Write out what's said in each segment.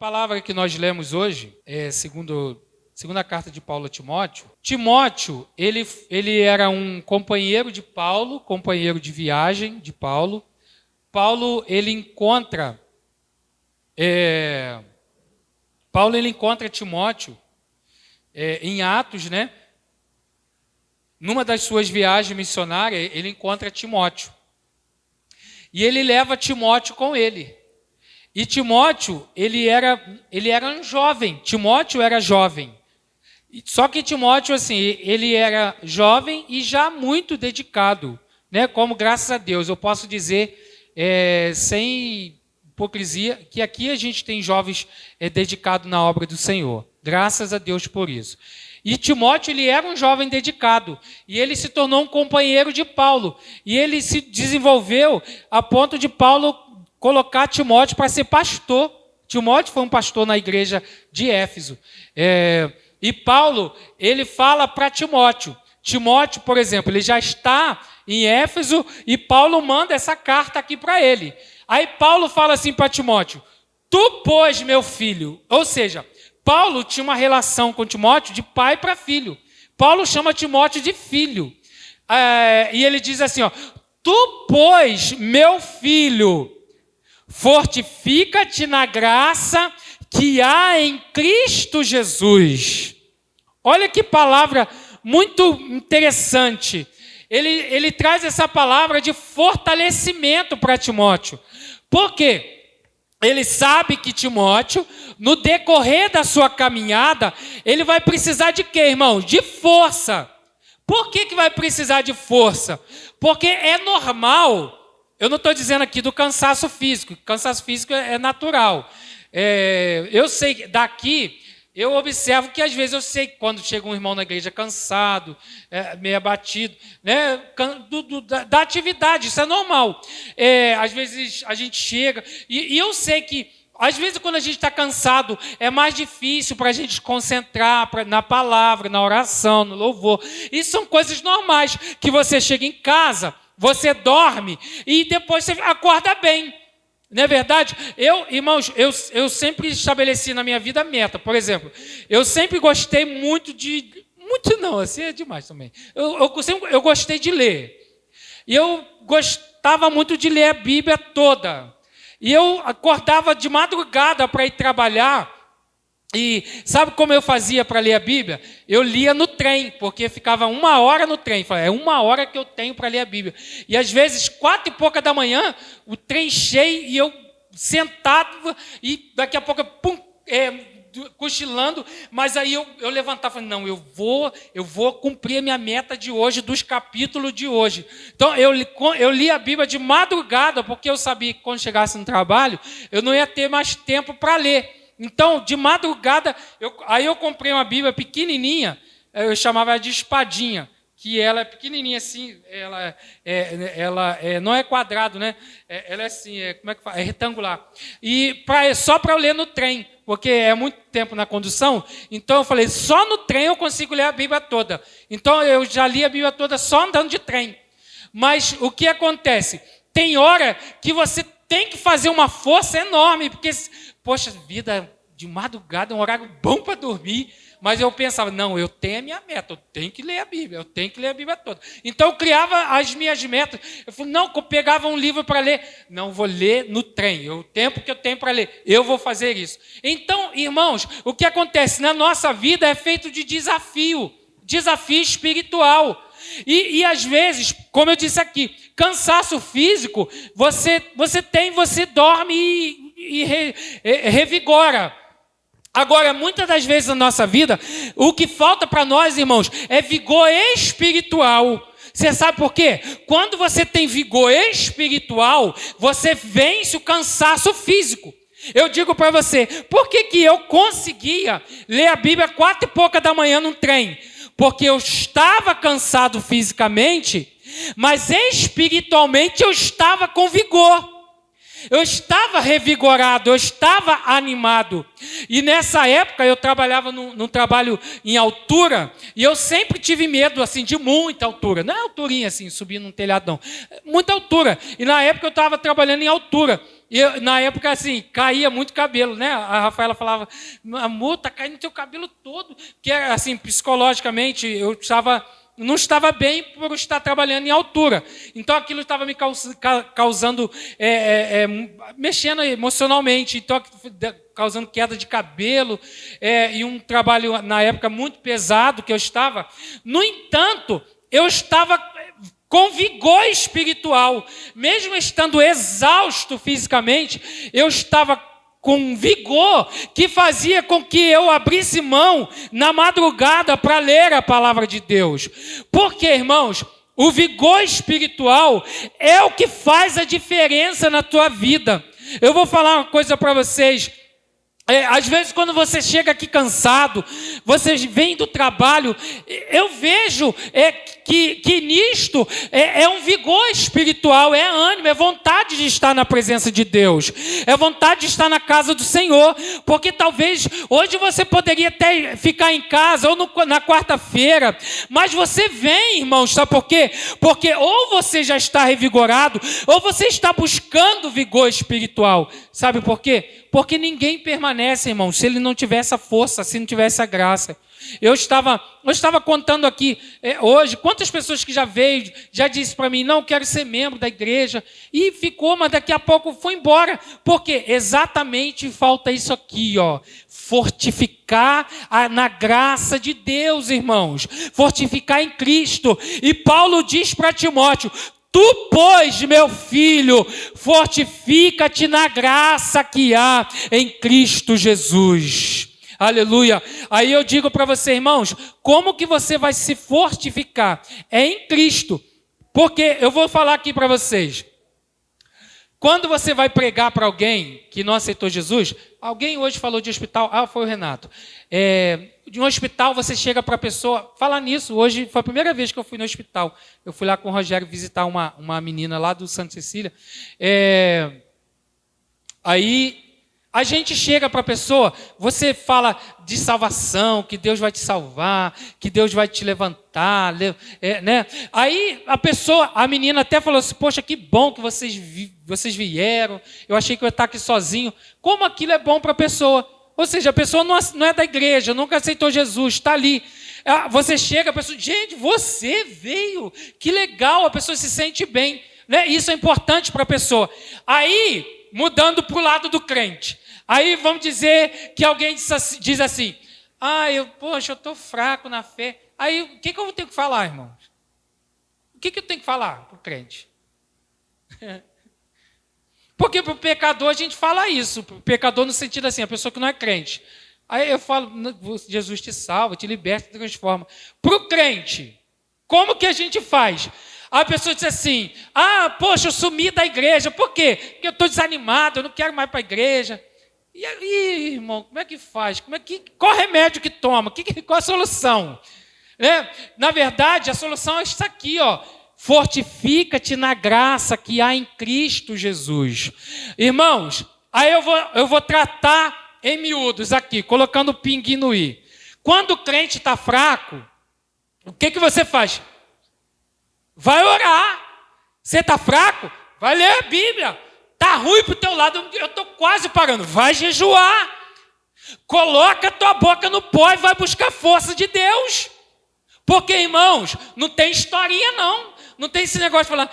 palavra que nós lemos hoje é segunda carta de Paulo a Timóteo. Timóteo, ele era um companheiro de Paulo, companheiro de viagem de Paulo. Paulo, ele encontra Timóteo em Atos, né? Numa das suas viagens missionárias, ele encontra Timóteo. E ele leva Timóteo com ele. E Timóteo, ele era um jovem. Timóteo era jovem. Só que Timóteo, assim, ele era jovem e já muito dedicado, né? Como, graças a Deus, eu posso dizer, sem hipocrisia, que aqui a gente tem jovens dedicados na obra do Senhor. Graças a Deus por isso. E Timóteo, ele era um jovem dedicado, e ele se tornou um companheiro de Paulo, e ele se desenvolveu a ponto de Paulo colocar Timóteo para ser pastor. Timóteo foi um pastor na igreja de Éfeso. E Paulo, ele fala para Timóteo. Timóteo, por exemplo, ele já está em Éfeso, e Paulo manda essa carta aqui para ele. Aí Paulo fala assim para Timóteo: tu, pois, meu filho, ou seja, Paulo tinha uma relação com Timóteo de pai para filho. Paulo chama Timóteo de filho. E ele diz assim, ó: tu, pois, meu filho, fortifica-te na graça que há em Cristo Jesus. Olha que palavra muito interessante. Ele traz essa palavra de fortalecimento para Timóteo. Por quê? Ele sabe que Timóteo, no decorrer da sua caminhada, ele vai precisar de quê, irmão? De força. Por que vai precisar de força? Porque é normal. Eu não estou dizendo aqui do cansaço físico. Cansaço físico é natural. Eu sei, daqui, eu observo que às vezes eu sei quando chega um irmão na igreja cansado, meio abatido, né, da atividade, isso é normal. Às vezes a gente chega, e eu sei que às vezes quando a gente está cansado, é mais difícil para a gente se concentrar na palavra, na oração, no louvor. Isso são coisas normais, que você chega em casa, você dorme e depois você acorda bem. Não é verdade? Irmãos, eu sempre estabeleci na minha vida meta. Por exemplo, eu sempre gostei muito de... Muito não, assim é demais também. Eu gostei de ler. E eu gostava muito de ler a Bíblia toda. E eu acordava de madrugada para ir trabalhar. E sabe como eu fazia para ler a Bíblia? Eu lia no trem, porque ficava 1 hora no trem. Falei, é 1 hora que eu tenho para ler a Bíblia. E às vezes, 4 e pouca da manhã, o trem cheio e eu sentado, e daqui a pouco, cochilando, mas aí eu levantava e falei, não, eu vou cumprir a minha meta de hoje, dos capítulos de hoje. Então, eu li a Bíblia de madrugada, porque eu sabia que quando chegasse no trabalho, eu não ia ter mais tempo para ler. Então, de madrugada, eu comprei uma Bíblia pequenininha, eu chamava ela de espadinha, que ela é pequenininha assim, ela não é quadrado, né? Ela é assim, como é que fala? É retangular. E só para eu ler no trem, porque é muito tempo na condução, então eu falei, só no trem eu consigo ler a Bíblia toda. Então, eu já li a Bíblia toda só andando de trem. Mas o que acontece? Tem hora que você tem que fazer uma força enorme, porque... Poxa vida, de madrugada é um horário bom para dormir, mas eu pensava, não, eu tenho a minha meta, eu tenho que ler a Bíblia, eu tenho que ler a Bíblia toda. Então eu criava as minhas metas, eu falei, não, eu pegava um livro para ler, não, vou ler no trem, o tempo que eu tenho para ler, eu vou fazer isso. Então, irmãos, o que acontece na nossa vida é feito de desafio espiritual. E às vezes, como eu disse aqui, cansaço físico, você dorme e revigora. Agora, muitas das vezes na nossa vida, o que falta para nós, irmãos, é vigor espiritual. Você sabe por quê? Quando você tem vigor espiritual, você vence o cansaço físico. Eu digo para você, por que eu conseguia ler a Bíblia 4 e pouca da manhã num trem? Porque eu estava cansado fisicamente, mas espiritualmente eu estava com vigor. Eu estava revigorado, eu estava animado. E nessa época eu trabalhava num trabalho em altura, e eu sempre tive medo assim, de muita altura. Não é alturinha assim, subir num telhado não. Muita altura. E na época eu estava trabalhando em altura. Na época, assim, caía muito cabelo, né? A Rafaela falava, amor, tá caindo teu cabelo todo. Que, assim, psicologicamente, não estava bem por estar trabalhando em altura. Então, aquilo estava me causando, mexendo emocionalmente. Então, causando queda de cabelo e um trabalho, na época, muito pesado que eu estava. No entanto, eu estava com vigor espiritual. Mesmo estando exausto fisicamente, eu estava com vigor que fazia com que eu abrisse mão na madrugada para ler a palavra de Deus. Porque, irmãos, o vigor espiritual é o que faz a diferença na tua vida. Eu vou falar uma coisa para vocês. Às vezes, quando você chega aqui cansado, você vem do trabalho, eu vejo que nisto é um vigor espiritual, é ânimo, é vontade de estar na presença de Deus, é vontade de estar na casa do Senhor, porque talvez hoje você poderia até ficar em casa ou na quarta-feira, mas você vem, irmãos, sabe por quê? Porque ou você já está revigorado, ou você está buscando vigor espiritual. Sabe por quê? Porque ninguém permanece, irmão, se ele não tiver essa força, se não tiver essa graça. Eu estava contando aqui hoje, quantas pessoas que já veio, já disse para mim, não, quero ser membro da igreja, e ficou, mas daqui a pouco foi embora. Porque exatamente falta isso aqui, ó, fortificar na graça de Deus, irmãos, fortificar em Cristo. E Paulo diz para Timóteo, tu, pois, meu filho, fortifica-te na graça que há em Cristo Jesus. Aleluia. Aí eu digo para você, irmãos, como que você vai se fortificar? É em Cristo. Porque eu vou falar aqui para vocês. Quando você vai pregar para alguém que não aceitou Jesus, alguém hoje falou de hospital, foi o Renato. De um hospital você chega para a pessoa, falar nisso, hoje foi a primeira vez que eu fui no hospital. Eu fui lá com o Rogério visitar uma menina lá do Santa Cecília. Aí a gente chega para a pessoa, você fala de salvação, que Deus vai te salvar, que Deus vai te levantar, né? Aí a menina até falou assim, poxa, que bom que vocês vieram, eu achei que eu ia estar aqui sozinho. Como aquilo é bom para a pessoa? Ou seja, a pessoa não é da igreja, nunca aceitou Jesus, está ali. Você chega, a pessoa, gente, você veio, que legal, a pessoa se sente bem, né? Isso é importante para a pessoa. Aí, mudando para o lado do crente, aí vamos dizer que alguém diz assim, poxa, eu estou fraco na fé. Aí, o que eu vou ter que falar, irmãos? O que eu tenho que falar para o crente? Porque para o pecador a gente fala isso, para o pecador no sentido assim, a pessoa que não é crente. Aí eu falo, Jesus te salva, te liberta, te transforma. Para o crente, como que a gente faz? A pessoa diz assim, poxa, eu sumi da igreja. Por quê? Porque eu estou desanimado, eu não quero mais para a igreja. E aí, irmão, como é que faz? Qual remédio que toma? Qual a solução? Na verdade, a solução é isso aqui, ó. Fortifica-te na graça que há em Cristo Jesus. Irmãos, aí eu vou tratar em miúdos aqui, colocando o pinguim no i. Quando o crente está fraco, o que você faz? Vai orar. Você está fraco? Vai ler a Bíblia. Está ruim para o teu lado, eu estou quase parando. Vai jejuar. Coloca a tua boca no pó e vai buscar força de Deus. Porque, irmãos, não tem historinha não. Não tem esse negócio de falar,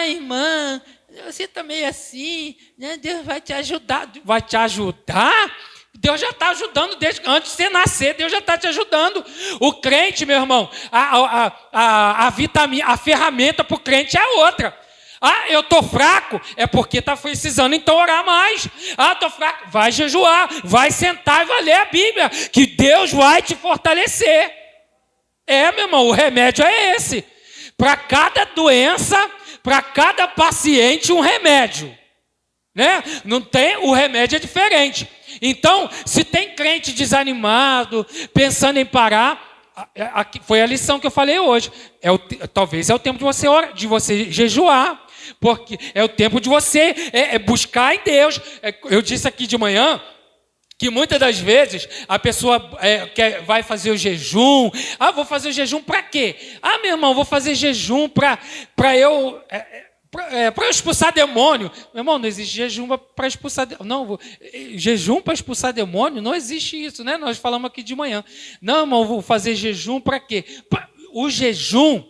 irmã, você está meio assim, né? Deus vai te ajudar. Vai te ajudar? Deus já está ajudando desde antes de você nascer, Deus já está te ajudando. O crente, meu irmão, a ferramenta para o crente é outra. Eu estou fraco, é porque está precisando então orar mais. Estou fraco, vai jejuar, vai sentar e vai ler a Bíblia, que Deus vai te fortalecer. Meu irmão, o remédio é esse. Para cada doença, para cada paciente, um remédio. Né? Não tem, o remédio é diferente. Então, se tem crente desanimado, pensando em parar, foi a lição que eu falei hoje. Talvez é o tempo de você jejuar, porque é o tempo de você buscar em Deus. Eu disse aqui de manhã que muitas das vezes a pessoa vai fazer o jejum. Vou fazer o jejum para quê? Meu irmão, vou fazer jejum para eu Para expulsar demônio. Meu irmão, não existe jejum para expulsar demônio. Não, jejum para expulsar demônio, não existe isso, né? Nós falamos aqui de manhã. Não, irmão, vou fazer jejum para quê? O jejum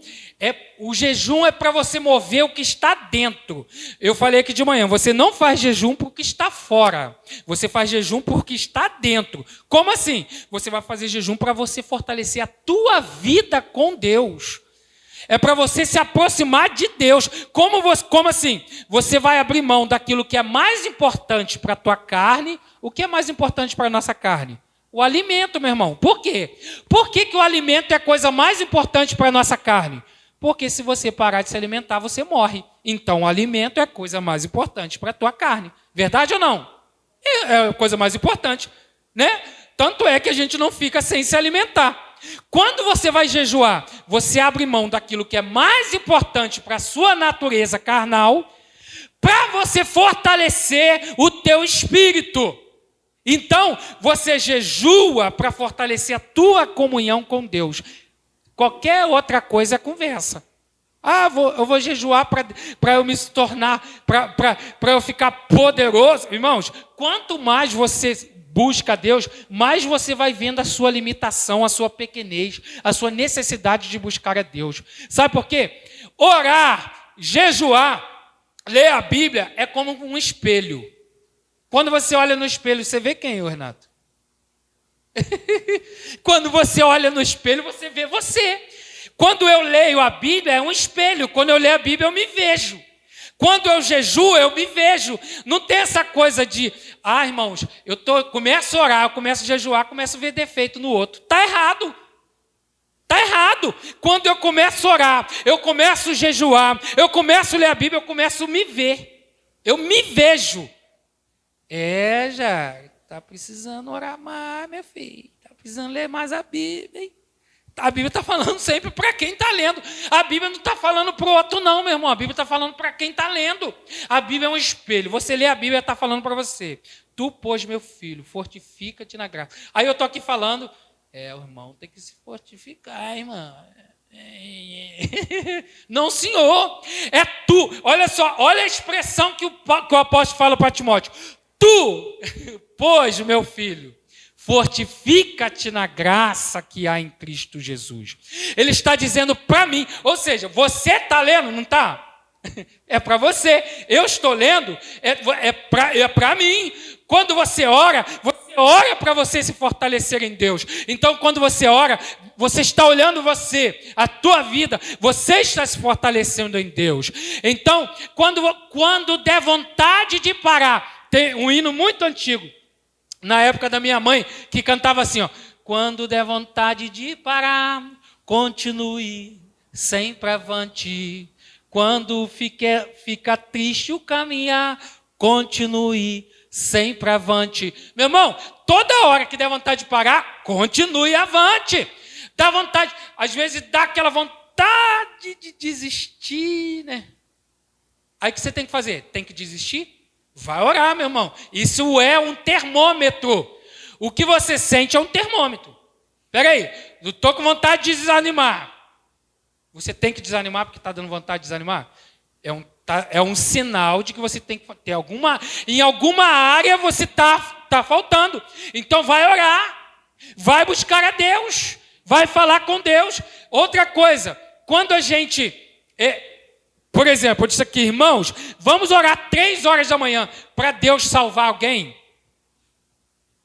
é para você mover o que está dentro. Eu falei aqui de manhã, você não faz jejum porque está fora. Você faz jejum porque está dentro. Como assim? Você vai fazer jejum para você fortalecer a tua vida com Deus. É para você se aproximar de Deus. Como assim? Você vai abrir mão daquilo que é mais importante para a tua carne. O que é mais importante para a nossa carne? O alimento, meu irmão. Por quê? Por que o alimento é a coisa mais importante para a nossa carne? Porque se você parar de se alimentar, você morre. Então, o alimento é a coisa mais importante para a tua carne. Verdade ou não? É a coisa mais importante, né? Tanto é que a gente não fica sem se alimentar. Quando você vai jejuar, você abre mão daquilo que é mais importante para a sua natureza carnal, para você fortalecer o teu espírito. Então, você jejua para fortalecer a tua comunhão com Deus. Qualquer outra coisa é conversa. Eu vou jejuar para eu me tornar, para eu ficar poderoso. Irmãos, quanto mais você busca a Deus, mais você vai vendo a sua limitação, a sua pequenez, a sua necessidade de buscar a Deus. Sabe por quê? Orar, jejuar, ler a Bíblia é como um espelho. Quando você olha no espelho, você vê quem, Renato? Quando você olha no espelho, você vê você. Quando eu leio a Bíblia, é um espelho. Quando eu leio a Bíblia, eu me vejo. Quando eu jejuo, eu me vejo. Não tem essa coisa de, irmãos, começo a orar, eu começo a jejuar, começo a ver defeito no outro. Está errado. Está errado. Quando eu começo a orar, eu começo a jejuar, eu começo a ler a Bíblia, eu começo a me ver. Eu me vejo. Já está precisando orar mais, meu filho. Está precisando ler mais a Bíblia, hein? A Bíblia está falando sempre para quem está lendo. A Bíblia não está falando para o outro, não, meu irmão. A Bíblia está falando para quem está lendo. A Bíblia é um espelho. Você lê a Bíblia, está falando para você. Tu, pois, meu filho, fortifica-te na graça. Aí eu estou aqui falando, o irmão tem que se fortificar, irmão. Não, senhor. É tu. Olha só, olha a expressão que o apóstolo fala para Timóteo. Tu, pois, meu filho, fortifica-te na graça que há em Cristo Jesus. Ele está dizendo para mim, ou seja, você está lendo, não está? É para você. Eu estou lendo, é para mim. Quando você ora para você se fortalecer em Deus. Então, quando você ora, você está olhando a tua vida, você está se fortalecendo em Deus. Então, quando der vontade de parar, tem um hino muito antigo, na época da minha mãe, que cantava assim, quando der vontade de parar, continue sempre avante. Quando fica triste o caminhar, continue sempre avante. Meu irmão, toda hora que der vontade de parar, continue avante. Dá vontade, às vezes dá aquela vontade de desistir, né? Aí o que você tem que fazer? Tem que desistir? Vai orar, meu irmão. Isso é um termômetro. O que você sente é um termômetro. Espera aí, eu estou com vontade de desanimar. Você tem que desanimar porque está dando vontade de desanimar? É um sinal de que você tem que ter em alguma área você está faltando. Então vai orar, vai buscar a Deus, vai falar com Deus. Outra coisa, quando a gente... Por exemplo, eu disse aqui, irmãos, vamos orar 3 horas da manhã para Deus salvar alguém.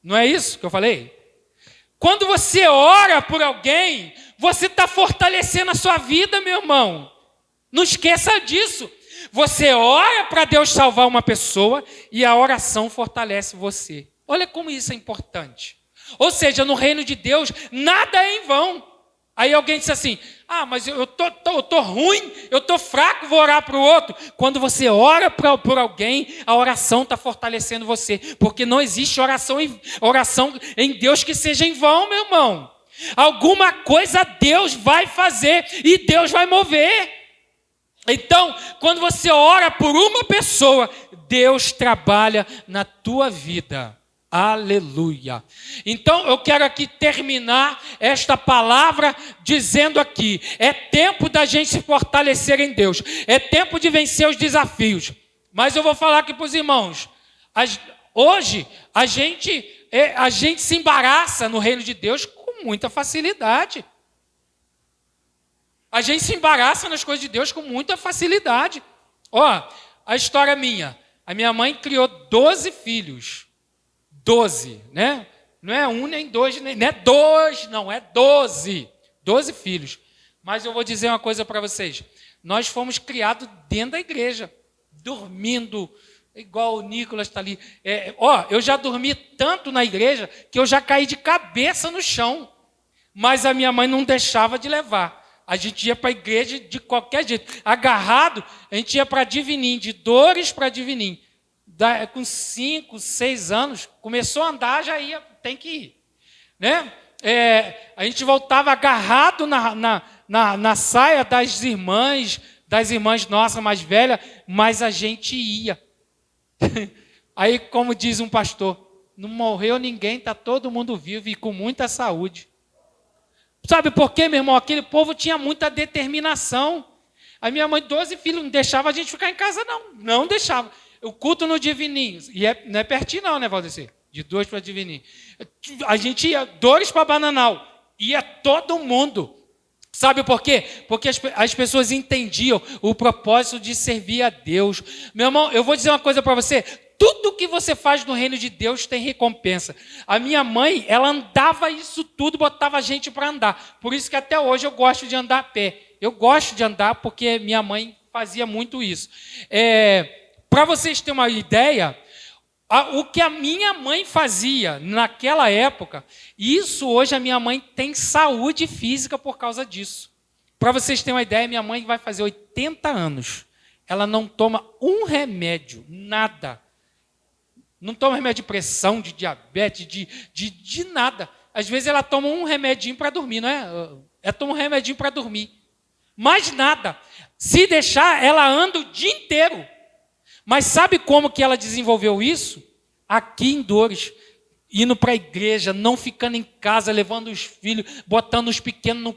Não é isso que eu falei? Quando você ora por alguém, você está fortalecendo a sua vida, meu irmão. Não esqueça disso. Você ora para Deus salvar uma pessoa e a oração fortalece você. Olha como isso é importante. Ou seja, no reino de Deus, nada é em vão. Aí alguém disse assim, mas eu tô ruim, eu tô fraco, vou orar para o outro. Quando você ora por alguém, a oração está fortalecendo você. Porque não existe oração em Deus que seja em vão, meu irmão. Alguma coisa Deus vai fazer e Deus vai mover. Então, quando você ora por uma pessoa, Deus trabalha na tua vida. Aleluia. Então eu quero aqui terminar esta palavra dizendo aqui, é tempo da gente se fortalecer em Deus, é tempo de vencer os desafios. Mas eu vou falar aqui para os irmãos, hoje a gente se embaraça no reino de Deus com muita facilidade. A gente se embaraça nas coisas de Deus com muita facilidade. Ó, a história minha, a minha mãe criou 12 filhos. 12, né? Não é um, nem dois, nem não é dois, não, é 12. 12 filhos. Mas eu vou dizer uma coisa para vocês. Nós fomos criados dentro da igreja, dormindo, igual o Nicolas está ali. Eu já dormi tanto na igreja que eu já caí de cabeça no chão. Mas a minha mãe não deixava de levar. A gente ia para a igreja de qualquer jeito. Agarrado, a gente ia para Divinim, de Dores para Divinim. Com 5, 6 anos, começou a andar, já ia, tem que ir. Né? A gente voltava agarrado na saia das irmãs nossas mais velhas, mas a gente ia. Aí, como diz um pastor, não morreu ninguém, está todo mundo vivo e com muita saúde. Sabe por quê, meu irmão? Aquele povo tinha muita determinação. A minha mãe, 12 filhos, não deixava a gente ficar em casa, não. Não deixava. O culto no Divinim, e não é pertinho não, né, Valdecir? De Dores para Divinim. A gente ia, Dores para Bananal, ia todo mundo. Sabe por quê? Porque as pessoas entendiam o propósito de servir a Deus. Meu irmão, eu vou dizer uma coisa para você, tudo que você faz no reino de Deus tem recompensa. A minha mãe, ela andava isso tudo, botava a gente para andar. Por isso que até hoje eu gosto de andar a pé. Eu gosto de andar porque minha mãe fazia muito isso. Para vocês terem uma ideia, o que a minha mãe fazia naquela época, isso hoje a minha mãe tem saúde física por causa disso. Para vocês terem uma ideia, minha mãe vai fazer 80 anos. Ela não toma um remédio, nada. Não toma remédio de pressão, de diabetes, de nada. Às vezes ela toma um remedinho para dormir, não é? Ela toma um remedinho para dormir. Mais nada. Se deixar, ela anda o dia inteiro. Mas sabe como que ela desenvolveu isso? Aqui em Dores, indo para a igreja, não ficando em casa, levando os filhos, botando os pequenos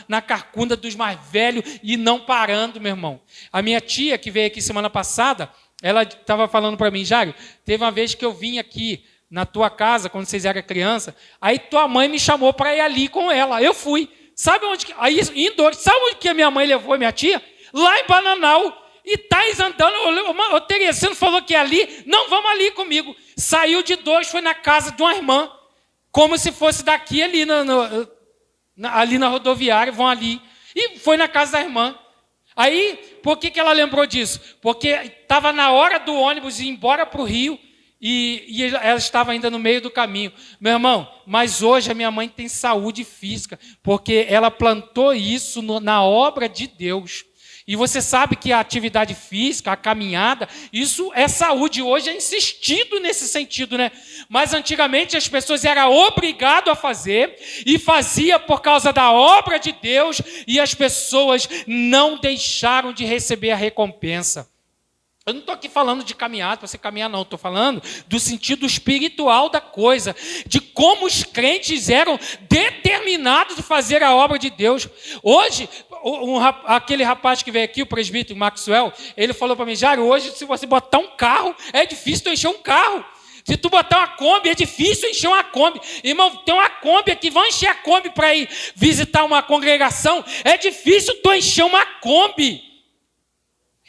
na carcunda dos mais velhos e não parando, meu irmão. A minha tia, que veio aqui semana passada, ela estava falando para mim, Jário, teve uma vez que eu vim aqui na tua casa, quando vocês eram criança, aí tua mãe me chamou para ir ali com ela. Eu fui. Sabe onde? Aí, em Dores, sabe onde que a minha mãe levou a minha tia? Lá em Bananal. E Thais andando, ô Tereza, você não falou que é ali? Não, vamos ali comigo. Saiu de Dores, foi na casa de uma irmã, como se fosse daqui ali, ali na rodoviária, vão ali. E foi na casa da irmã. Aí, por que ela lembrou disso? Porque estava na hora do ônibus ir embora para o Rio, e ela estava ainda no meio do caminho. Meu irmão, mas hoje a minha mãe tem saúde física, porque ela plantou isso na obra de Deus. E você sabe que a atividade física, a caminhada, isso é saúde. Hoje é insistido nesse sentido, né? Mas antigamente as pessoas eram obrigadas a fazer e fazia por causa da obra de Deus e as pessoas não deixaram de receber a recompensa. Eu não estou aqui falando de caminhada, para você caminhar não, estou falando do sentido espiritual da coisa, de como os crentes eram determinados de fazer a obra de Deus. Hoje, aquele rapaz que veio aqui, o presbítero Maxwell, ele falou para mim, Jário, hoje se você botar um carro, é difícil tu encher um carro. Se tu botar uma Kombi, é difícil encher uma Kombi. Irmão, tem uma Kombi aqui, vão encher a Kombi para ir visitar uma congregação, é difícil tu encher uma Kombi.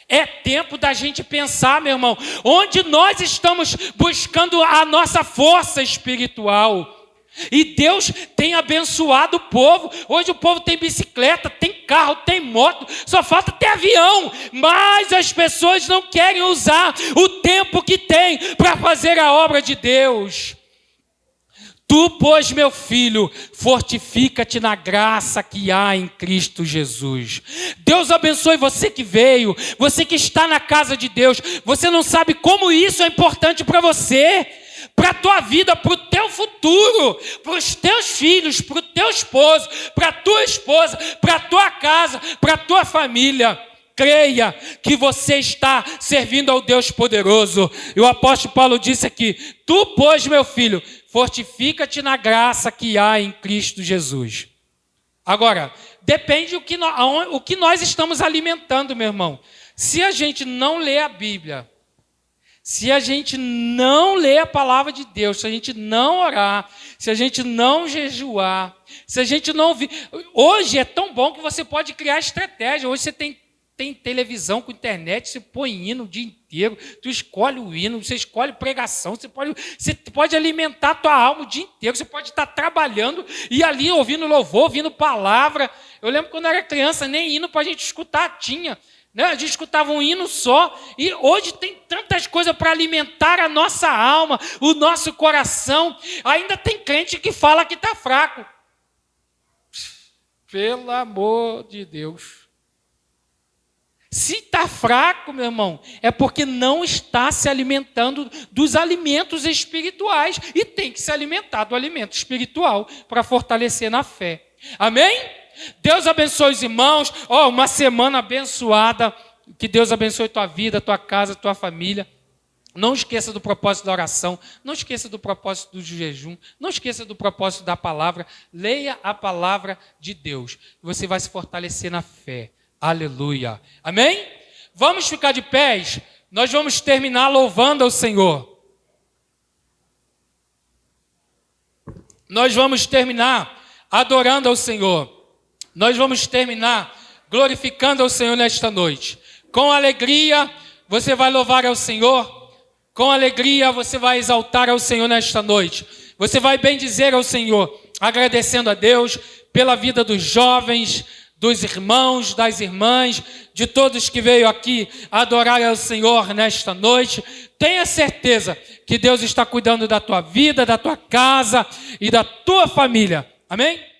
É tempo da gente pensar, meu irmão, onde nós estamos buscando a nossa força espiritual. E Deus tem abençoado o povo. Hoje o povo tem bicicleta, tem carro, tem moto, só falta ter avião. Mas as pessoas não querem usar o tempo que tem para fazer a obra de Deus. Tu, pois, meu filho, fortifica-te na graça que há em Cristo Jesus. Deus abençoe você que veio, você que está na casa de Deus. Você não sabe como isso é importante para você, para a tua vida, para o teu futuro, para os teus filhos, para o teu esposo, para a tua esposa, para a tua casa, para a tua família. creia que você está servindo ao Deus poderoso. E o apóstolo Paulo disse aqui: tu, pois, meu filho, fortifica-te na graça que há em Cristo Jesus. Agora, depende o que nós estamos alimentando, meu irmão. Se a gente não lê a Bíblia, se a gente não lê a palavra de Deus, se a gente não orar, se a gente não jejuar, se a gente não ouvir... Hoje é tão bom que você pode criar estratégia. Hoje você tem televisão com internet, você põe hino o dia inteiro, tu escolhe o hino, você escolhe pregação, você pode alimentar a tua alma o dia inteiro, você pode estar trabalhando e ali ouvindo louvor, ouvindo palavra. Eu lembro quando eu era criança, nem hino para a gente escutar tinha. Né? A gente escutava um hino só, e hoje tem tantas coisas para alimentar a nossa alma, o nosso coração. Ainda tem crente que fala que está fraco. Pelo amor de Deus. Se está fraco, meu irmão, é porque não está se alimentando dos alimentos espirituais, e tem que se alimentar do alimento espiritual para fortalecer na fé. Amém? Deus abençoe os irmãos. Uma semana abençoada. Que Deus abençoe tua vida, tua casa, tua família. Não esqueça do propósito da oração. Não esqueça do propósito do jejum. Não esqueça do propósito da palavra. Leia a palavra de Deus. Você vai se fortalecer na fé. Aleluia. Amém? Vamos ficar de pés. Nós vamos terminar louvando ao Senhor. Nós vamos terminar adorando ao Senhor. Nós vamos terminar glorificando ao Senhor nesta noite. Com alegria, você vai louvar ao Senhor. Com alegria, você vai exaltar ao Senhor nesta noite. Você vai bendizer ao Senhor, agradecendo a Deus pela vida dos jovens, dos irmãos, das irmãs, de todos que veio aqui adorar ao Senhor nesta noite. Tenha certeza que Deus está cuidando da tua vida, da tua casa e da tua família. Amém?